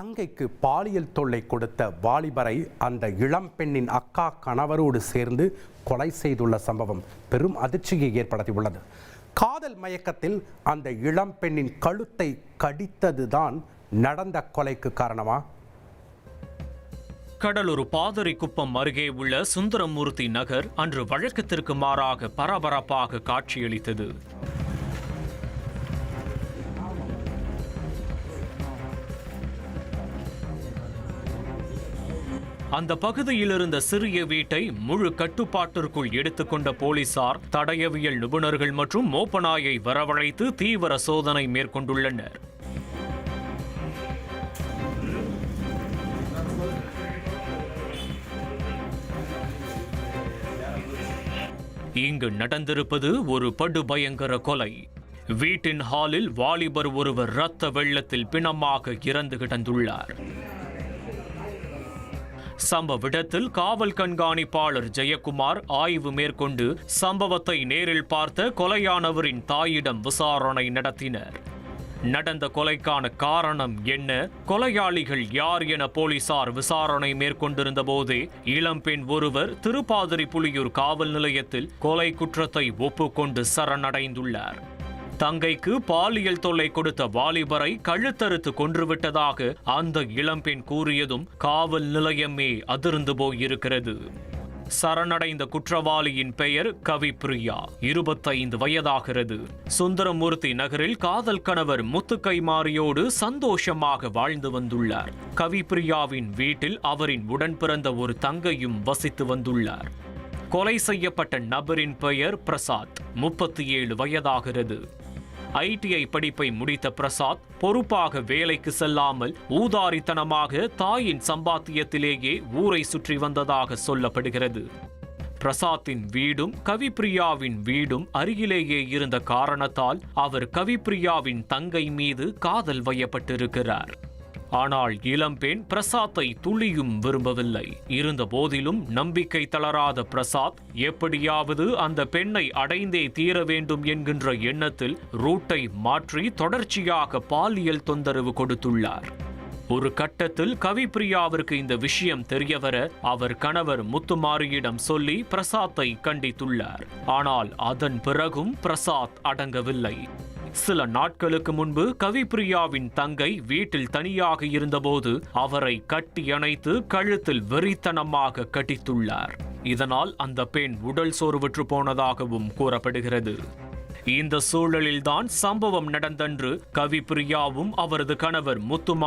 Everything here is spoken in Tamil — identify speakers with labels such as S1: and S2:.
S1: தங்கைக்கு பாலியல் தொல்லை கொடுத்த வாலிபரை அந்த இளம்பெண்ணின் அக்கா கணவரோடு சேர்ந்து கொலை செய்துள்ள சம்பவம் பெரும் அதிர்ச்சியை ஏற்படுத்தியுள்ளது. காதல் மயக்கத்தில் அந்த இளம்பெண்ணின் கழுத்தை கடித்ததுதான் நடந்த கொலைக்கு காரணமா?
S2: கடலூர் பாதரிக்குப்பம் அருகே உள்ள சுந்தரமூர்த்தி நகர் அன்று வழக்கத்திற்கு மாறாக பரபரப்பாக காட்சியளித்தது. அந்த பகுதியில் இருந்த சிறிய வீட்டை முழு கட்டுப்பாட்டிற்குள் எடுத்துக்கொண்ட போலீசார் தடயவியல் நிபுணர்கள் மற்றும் மோப்பநாயை வரவழைத்து தீவிர சோதனை மேற்கொண்டுள்ளனர். இங்கு நடந்திருப்பது ஒரு படுபயங்கர கொலை. வீட்டின் ஹாலில் வாலிபர் ஒருவர் இரத்த வெள்ளத்தில் பிணமாக இறந்து கிடந்துள்ளார். சம்பவ இடத்தில் காவல் கண்காணிப்பாளர் ஜெயக்குமார் ஆய்வு மேற்கொண்டு சம்பவத்தை நேரில் பார்த்த கொலையானவரின் தாயிடம் விசாரணை நடத்தினர். நடந்த கொலைக்கான காரணம் என்ன, கொலையாளிகள் யார் என போலீசார் விசாரணை மேற்கொண்டிருந்த போதே இளம்பெண் ஒருவர் திருப்பாதிரிப்புலியூர் காவல் நிலையத்தில் கொலை குற்றத்தை ஒப்புக்கொண்டு சரணடைந்துள்ளார். தங்கைக்கு பாலியல் தொல்லை கொடுத்த வாலிபரை கழுத்தறுத்து கொன்றுவிட்டதாக அந்த இளம்பெண் கூறியதும் காவல் நிலையமே அதிர்ந்து போயிருக்கிறது. சரணடைந்த குற்றவாளியின் பெயர் கவிப்பிரியா, 25 வயதாகிறது. சுந்தரமூர்த்தி நகரில் காதல் கணவர் முத்துக்கைமாரியோடு சந்தோஷமாக வாழ்ந்து வந்துள்ளார். கவிப்பிரியாவின் வீட்டில் அவரின் உடன் பிறந்த ஒரு தங்கையும் வசித்து வந்துள்ளார். கொலை செய்யப்பட்ட நபரின் பெயர் பிரசாத், 37 வயதாகிறது. ITI படிப்பை முடித்த பிரசாத் பொறுப்பாக வேலைக்கு செல்லாமல் ஊதாரித்தனமாக தாயின் சம்பாத்தியத்திலேயே ஊரை சுற்றி வந்ததாக சொல்லப்படுகிறது. பிரசாத்தின் வீடும் கவிப்பிரியாவின் வீடும் அருகிலேயே இருந்த காரணத்தால் அவர் கவிப்பிரியாவின் தங்கை மீது காதல் வயப்பட்டிருக்கிறார். ஆனால் இளம்பெண் பிரசாத்தை துளியும் விரும்பவில்லை. இருந்த போதிலும் நம்பிக்கை தளராத பிரசாத் எப்படியாவது அந்த பெண்ணை அடைந்தே தீர வேண்டும் என்கின்ற எண்ணத்தில் ரூட்டை மாற்றி தொடர்ச்சியாக பாலியல் தொந்தரவு கொடுத்துள்ளார். ஒரு கட்டத்தில் கவிப்பிரியாவிற்கு இந்த விஷயம் தெரியவர அவர் கணவர் முத்துமாரியிடம் சொல்லி பிரசாத்தை கண்டித்துள்ளார். ஆனால் அதன் பிறகும் பிரசாத் அடங்கவில்லை. சில நாட்களுக்கு முன்பு கவிப்பிரியாவின் தங்கை வீட்டில் தனியாக இருந்தபோது அவரை கட்டி அணைத்து கழுத்தில் வெறித்தனமாக கட்டித்துள்ளார். இதனால் அந்த பெண் உடல் சோர்வுற்று போனதாகவும் கூறப்படுகிறது. இந்த சூழலில்தான் சம்பவம் நடந்தன்று கவிப்பிரியாவும் அவரது கணவர் முத்துமா